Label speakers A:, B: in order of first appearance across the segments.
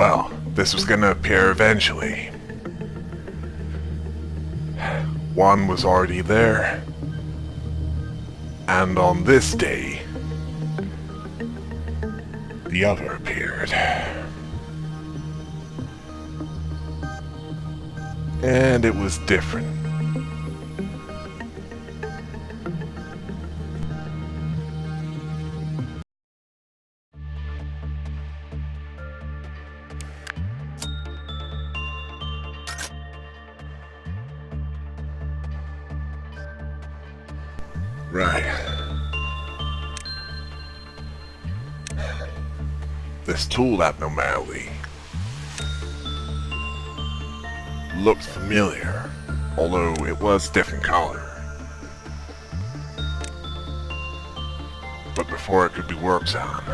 A: Well, this was gonna appear eventually. One was already there, and on this day, the other appeared. And it was different. Right. This tool abnormality looked familiar, although it was different color. But before it could be worked on,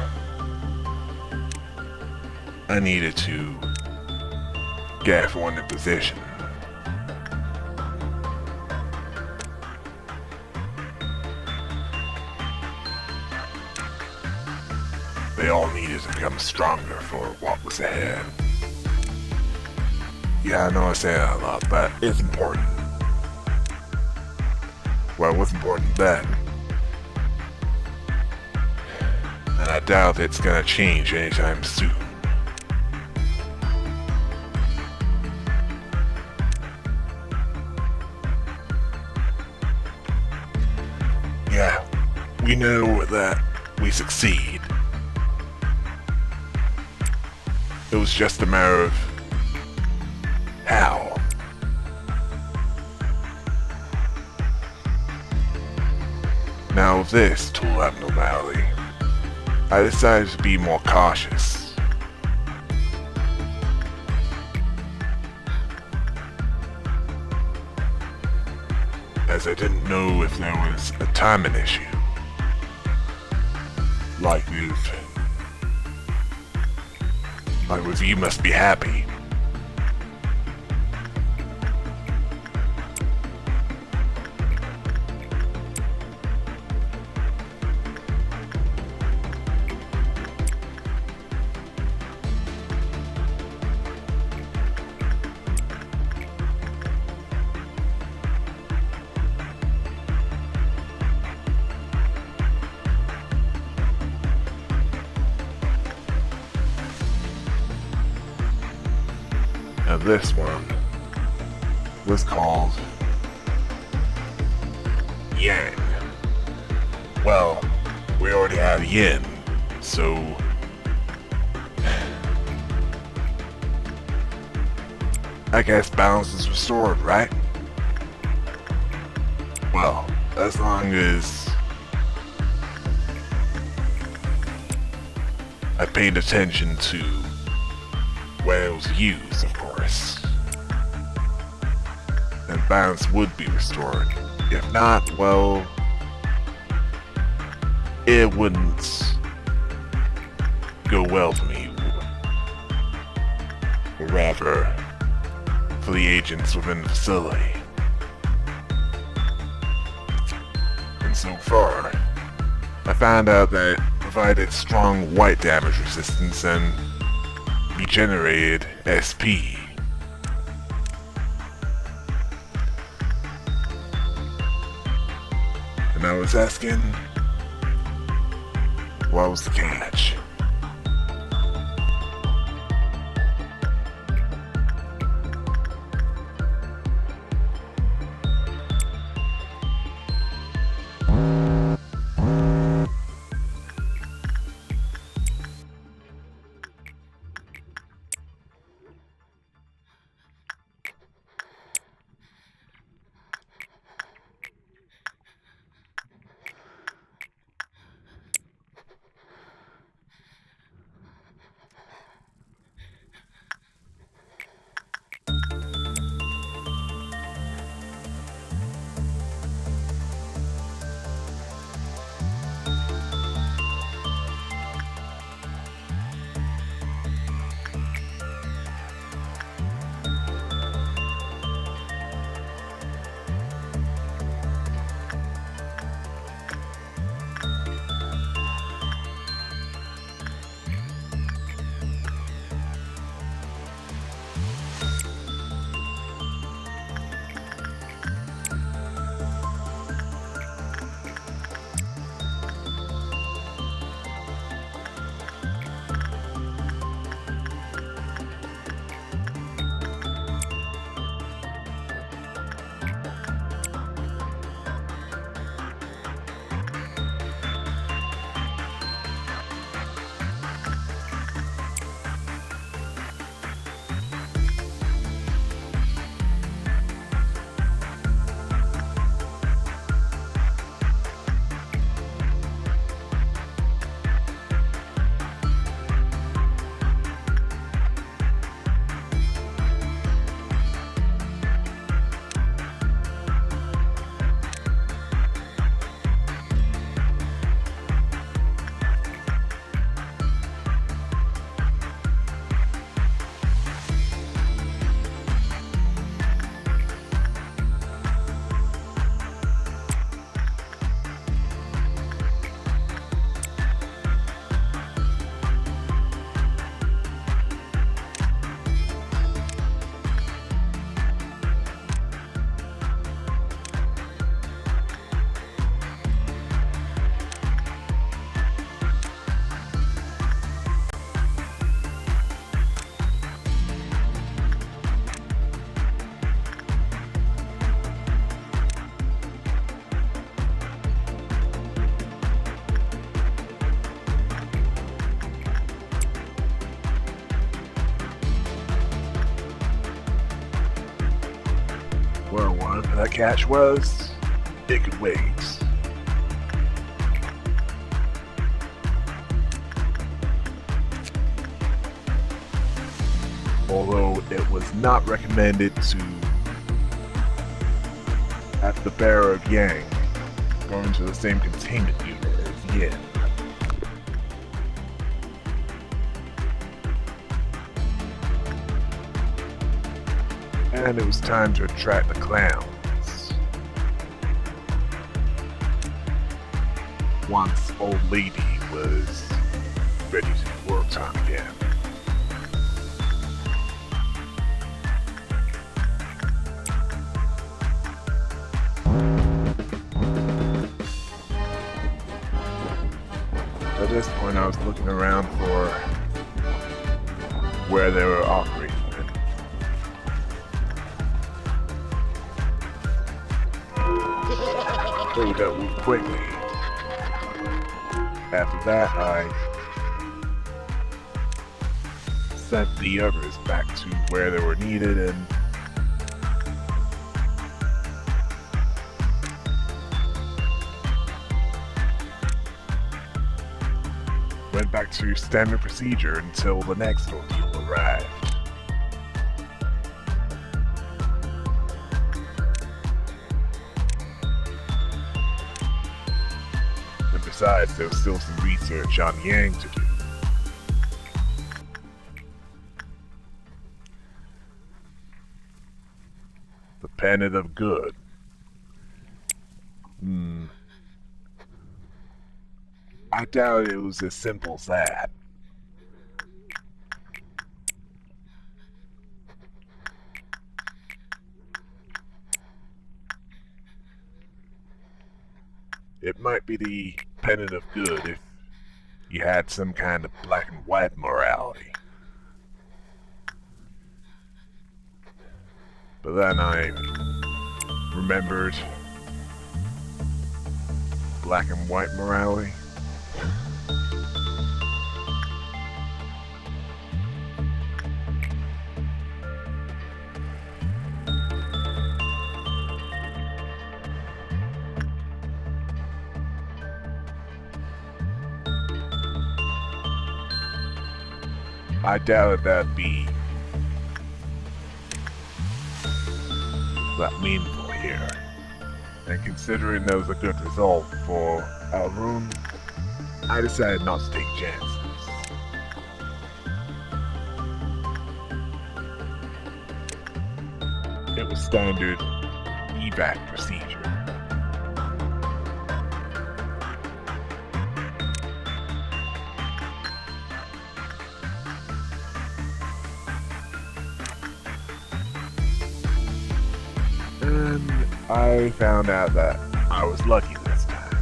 A: I needed to get everyone in position. They all needed to become stronger for what was ahead. Yeah, I know I say that a lot, but it's important. Well, it was important then. And I doubt it's gonna change anytime soon. Yeah, we know that we succeed. It was just a matter of how. Now with this tool abnormality, I decided to be more cautious. As I didn't know if there was a timing issue. Like with You Must Be Happy. Now this one was called Yang. Well, we already have Yin, so I guess balance is restored, right? Well, as long as I paid attention to what it was used, of course, then balance would be restored. If not, well, it wouldn't go well for me, or rather, for the agents within the facility. And so far, I found out that it provided strong white damage resistance and regenerated SP. And I was asking, what was the catch? the catch was, it could wait. Although it was not recommended to have the bearer of Yang go into the same containment unit as Yin. And it was time to attract the clowns. Once old lady was ready to work time again. At this point, I was looking around for where they were operating. So we got to move quickly. After that, I sent the others back to where they were needed and went back to standard procedure until the next ordeal arrived. And besides, there was still some research on Yang to do. The Planet of Good. I doubt it was as simple as that. It might be the Planet of Good if you had some kind of black and white morality. But then I remembered black and white morality. I doubted that'd be that meaningful here. And considering there was a good result for our room, I decided not to take chances. It was standard evac procedure. And I found out that I was lucky this time.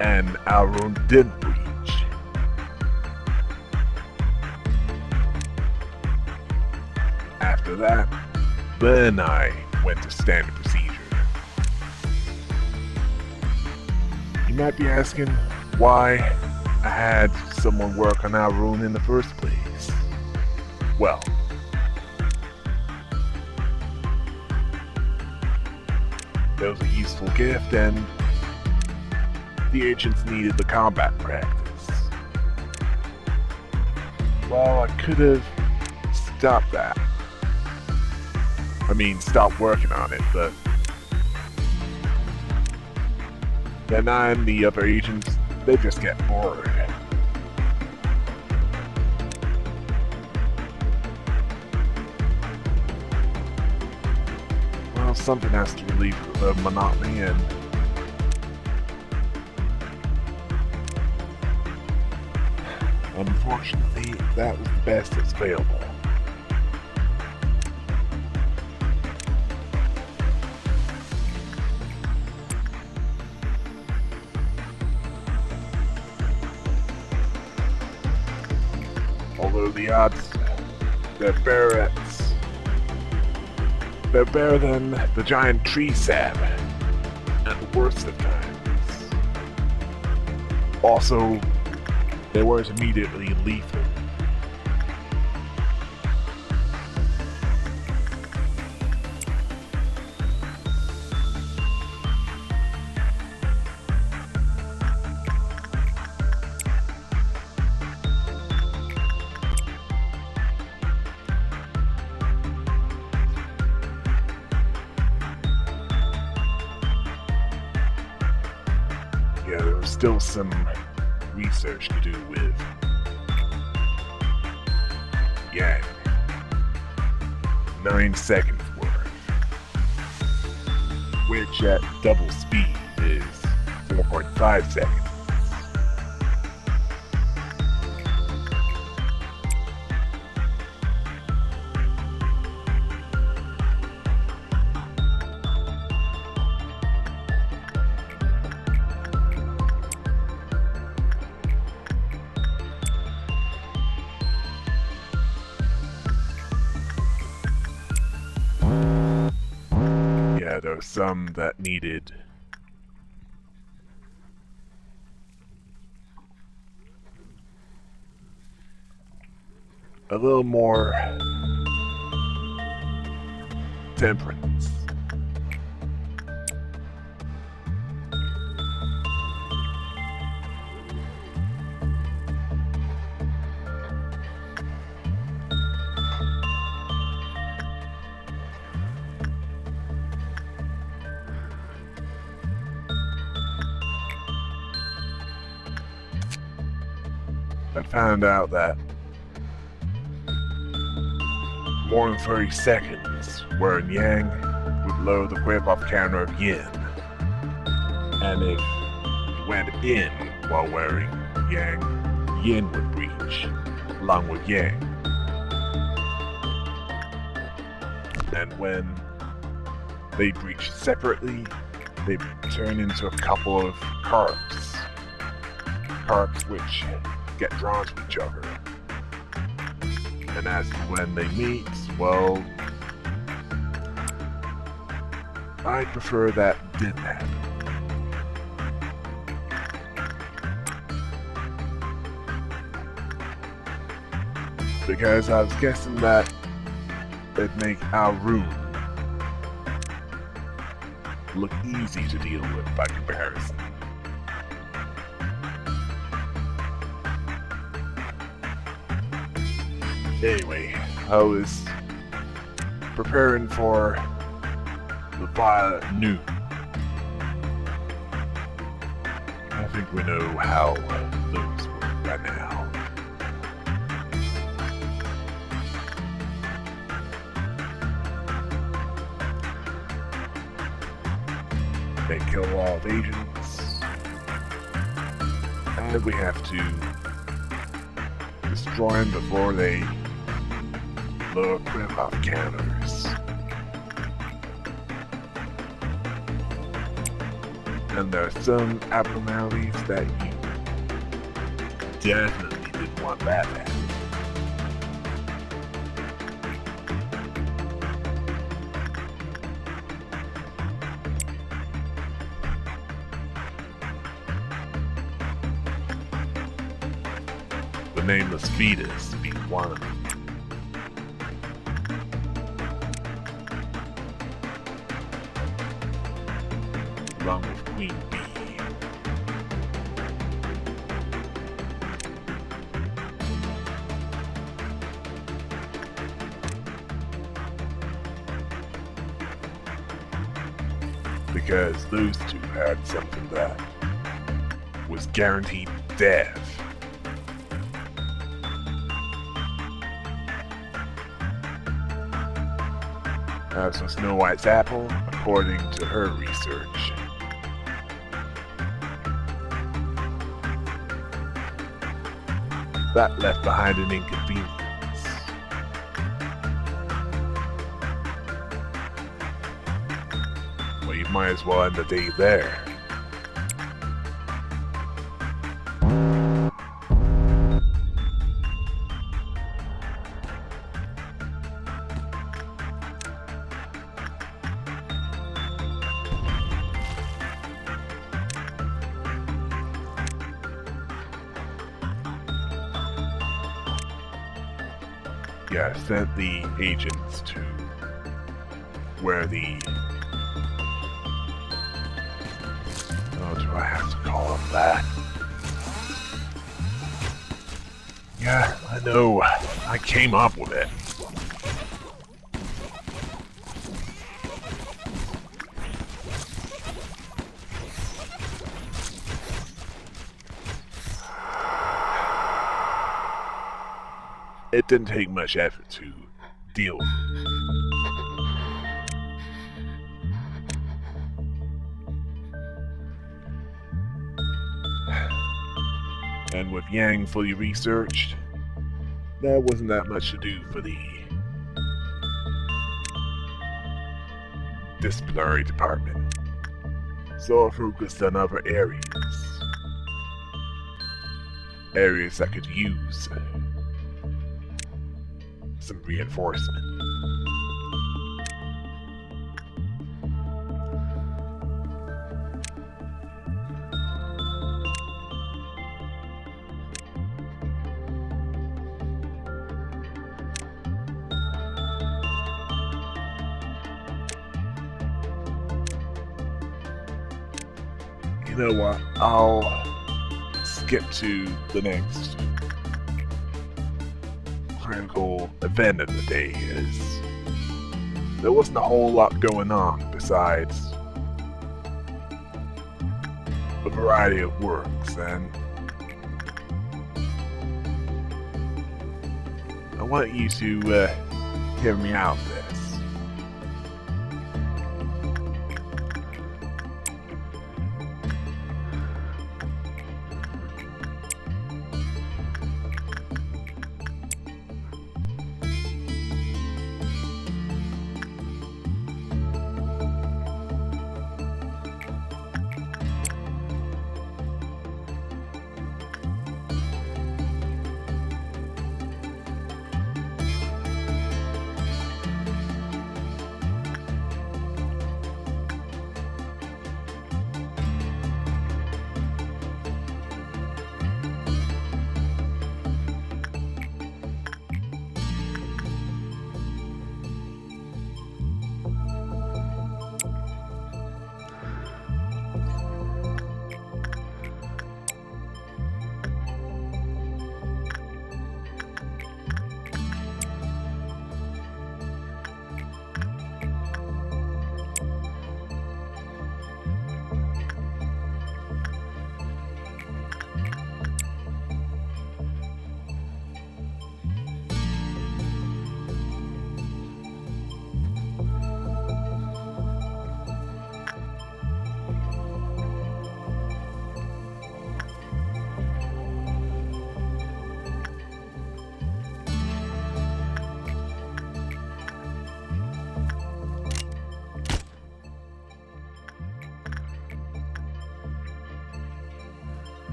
A: And our room didn't breach. After that, then I went to standard procedure. You might be asking why I had someone work on our room in the first place. Well, there was a useful gift and the agents needed the combat practice. Well, I could have stopped that. I mean, stopped working on it, but then I and the other agents, they just get bored. Well, something has to relieve the monotony, and unfortunately, that was the best that's available. Although the odds, they're better than the giant tree sap at the worst of times. Also, they weren't immediately lethal. Yeah, there was still some research to do with Yang. 9 seconds worth, which at double speed is 4.5 seconds. Yeah, there were some that needed a little more temperance. I found out that more than 30 seconds wherein Yang would load the whip off counter of Yin. And if he went in while wearing Yang, Yin would breach along with Yang. And when they breach separately, they turn into a couple of carps. Carps which get drawn to each other. And as to when they meet, well, I prefer that didn't happen. Because I was guessing that it'd make our room look easy to deal with by comparison. Anyway, I was preparing for the Violet Noon. I think we know how those work right now. They kill a lot of agents, and we have to destroy them before they lower grip off counters. And there are some abnormalities that you definitely didn't want that to happen. The nameless fetus being one of them. Along with Queen Bee. Because those two had something that was guaranteed death. As for Snow White's apple, according to her research, that left behind an inconvenience. Well, you might as well end the day there. sent the agents to where the... Oh, do I have to call it that? Yeah, I know. I came up with it. It didn't take much effort to deal with it. And with Yang fully researched, there wasn't that much to do for the disciplinary department. So I focused on other areas. Areas that could use some reinforcement. You know what? I'll skip to the next critical event of the day. Is there wasn't a whole lot going on besides a variety of works, and I want you to hear me out this.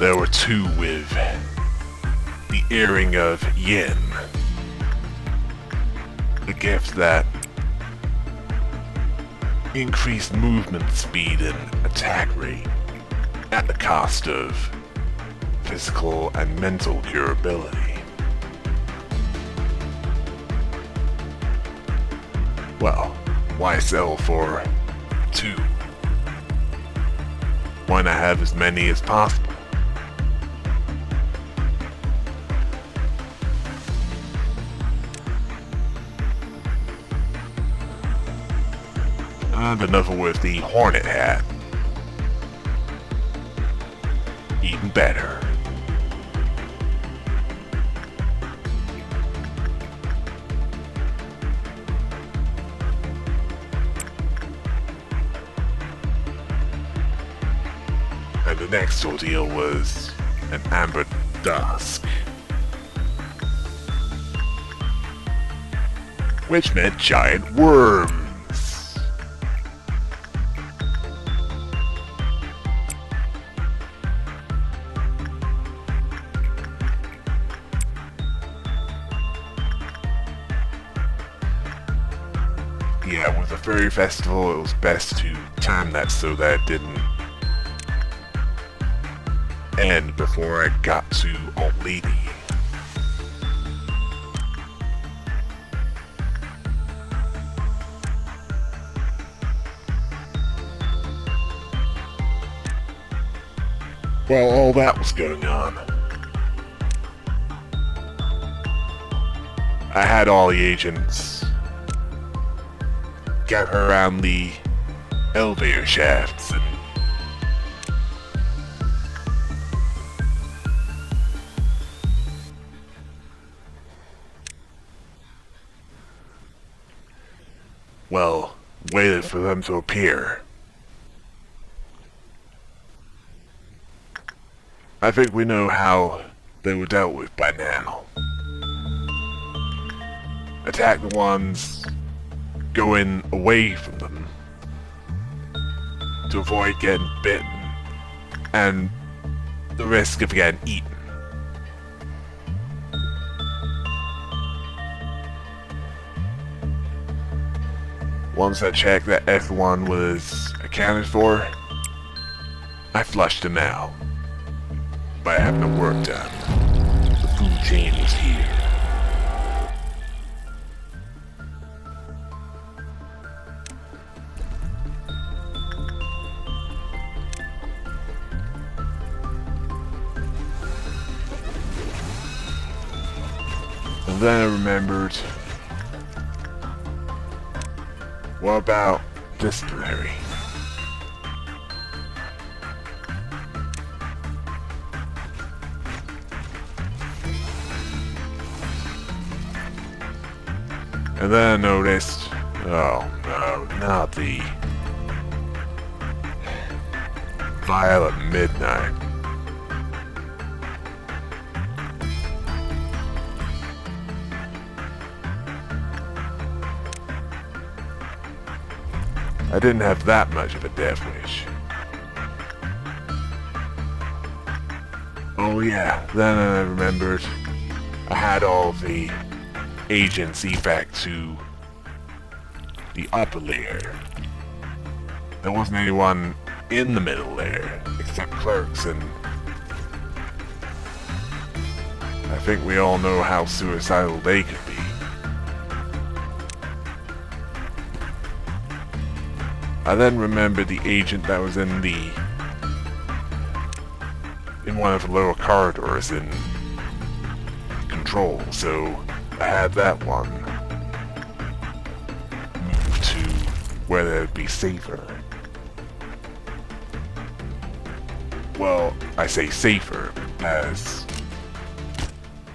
A: there were two with the earring of yin. The gift that increased movement speed and attack rate at the cost of physical and mental durability. Well, why sell for two? Why not have as many as possible? And another with the Hornet hat. Even better. And the next ordeal was an Amber Dusk, which meant giant worms. Yeah, with the Furry Festival, it was best to time that so that it didn't end before I got to Old Lady. While all that was going on, I had all the agents get her around the elevator shafts and well, waited for them to appear. I think we know how they were dealt with by now. Attack the ones going away from them to avoid getting bitten and the risk of getting eaten. Once I checked that everyone was accounted for, I flushed them out by having the work done. The food chain was here. And then I remembered, what about disciplinary? And then I noticed, oh no, not the Violet Midnight. I didn't have that much of a death wish. Oh yeah, then I remembered I had all the agents evac to the upper layer. There wasn't anyone in the middle layer except clerks, and I think we all know how suicidal they could be. I then remembered the agent that was in one of the lower corridors in control, so I had that one moved to where they would be safer. Well, I say safer, as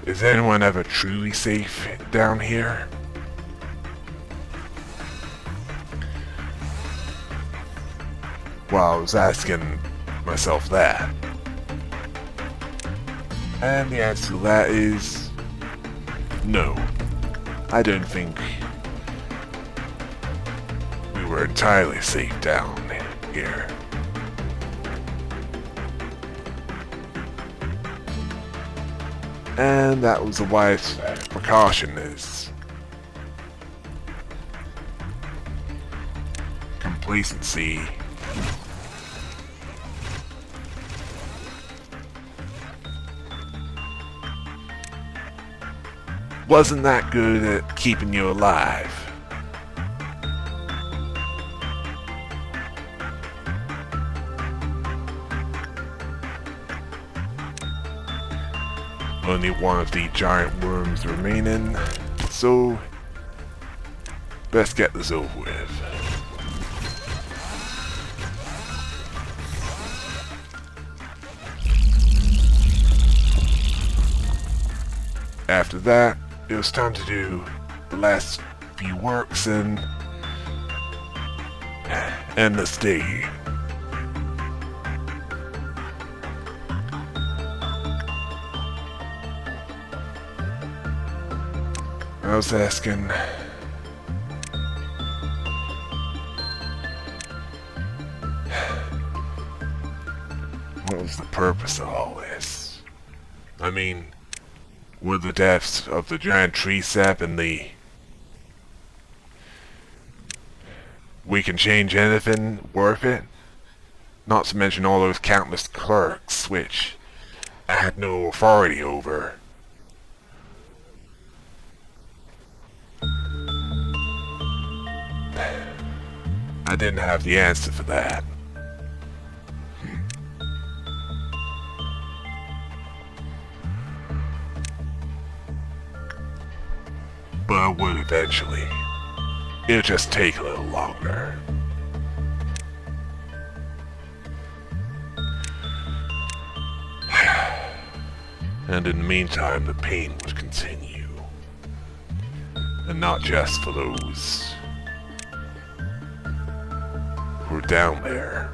A: is anyone ever truly safe down here? Well, I was asking myself that. And the answer to that is no. I don't think we were entirely safe down here. And that was a wise precaution, as complacency wasn't that good at keeping you alive. Only one of the giant worms remaining, so best get this over with. After that, it was time to do the last few works and end this day. I was asking, what was the purpose of all this? I mean, were the deaths of the giant tree sap and the "we can change anything" worth it? Not to mention all those countless clerks, which I had no authority over. I didn't have the answer for that. But I would eventually. It'll just take a little longer. And in the meantime, the pain would continue. And not just for those who are down there.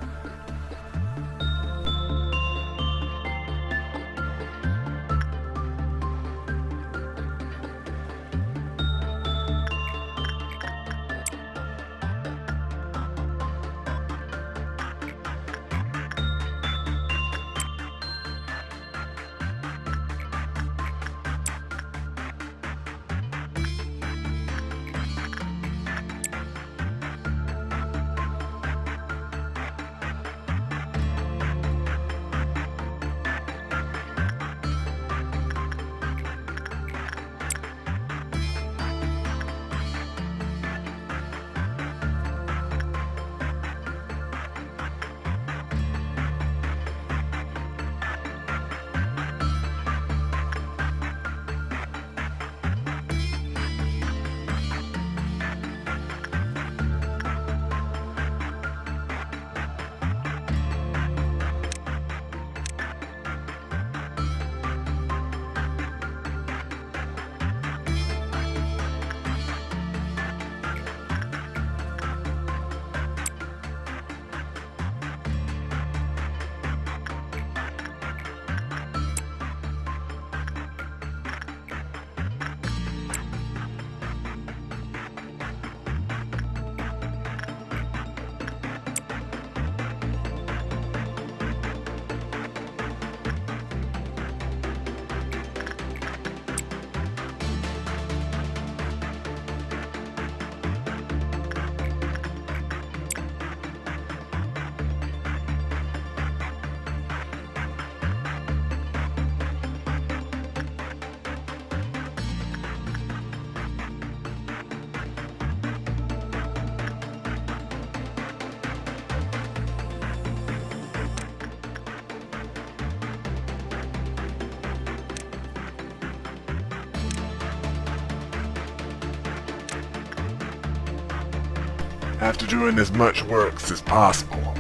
A: After doing as much work as possible,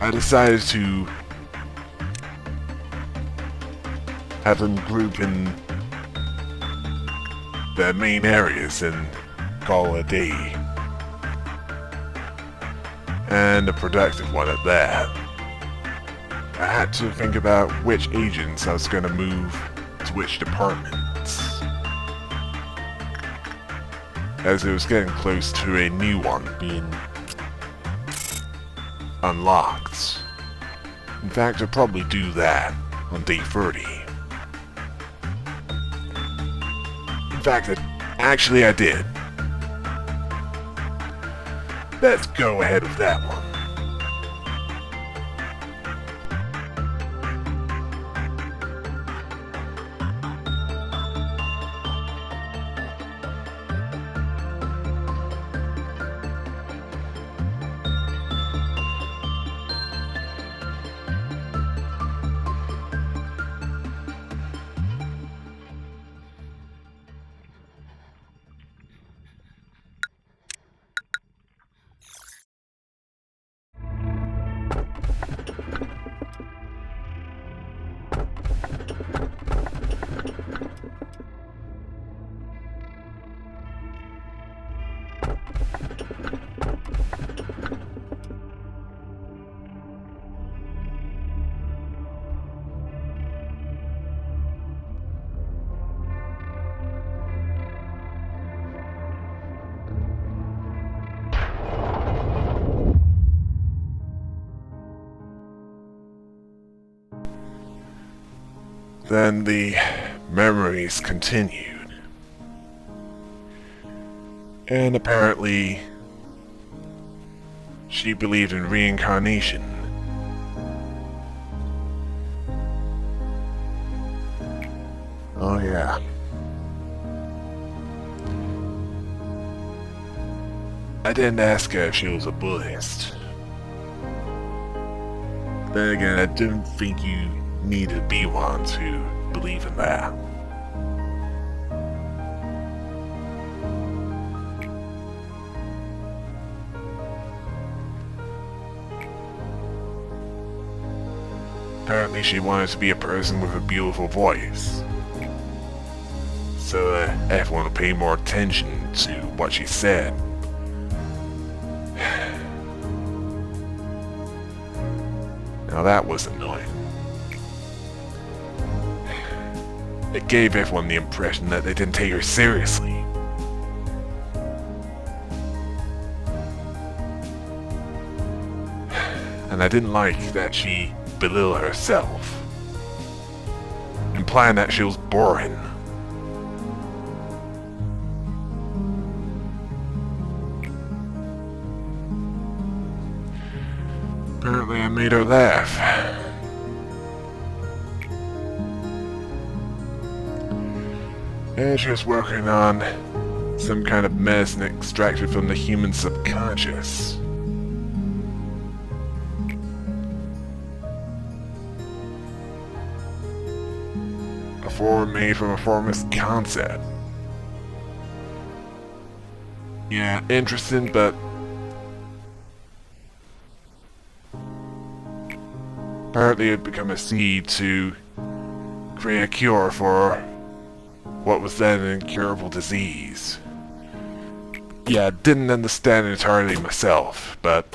A: I decided to have them group in their main areas and call it a day. And a productive one at that. I had to think about which agents I was going to move to which departments, as it was getting close to a new one being unlocked. In fact, I'll probably do that on day 30. fact, actually I did. Let's go ahead with that one. Then the memories continued. And apparently, she believed in reincarnation. Oh yeah. I didn't ask her if she was a Buddhist. Then again, I didn't think you need to be one to believe in that. Apparently she wanted to be a person with a beautiful voice, so everyone would pay more attention to what she said. Now that was annoying. It gave everyone the impression that they didn't take her seriously. And I didn't like that she belittled herself, implying that she was boring. Apparently I made her laugh. And she was working on some kind of medicine extracted from the human subconscious. A form made from a formless concept. Yeah, interesting, but apparently it had become a seed to create a cure for what was then an incurable disease. Yeah, I didn't understand it entirely myself, but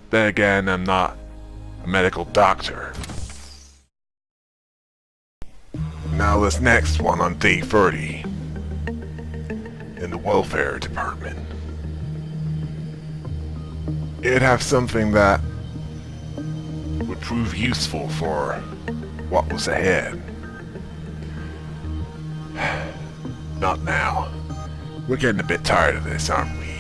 A: then again, I'm not a medical doctor. Now this next one on day 30, in the welfare department. It'd have something that would prove useful for what was ahead. Not now. We're getting a bit tired of this, aren't we?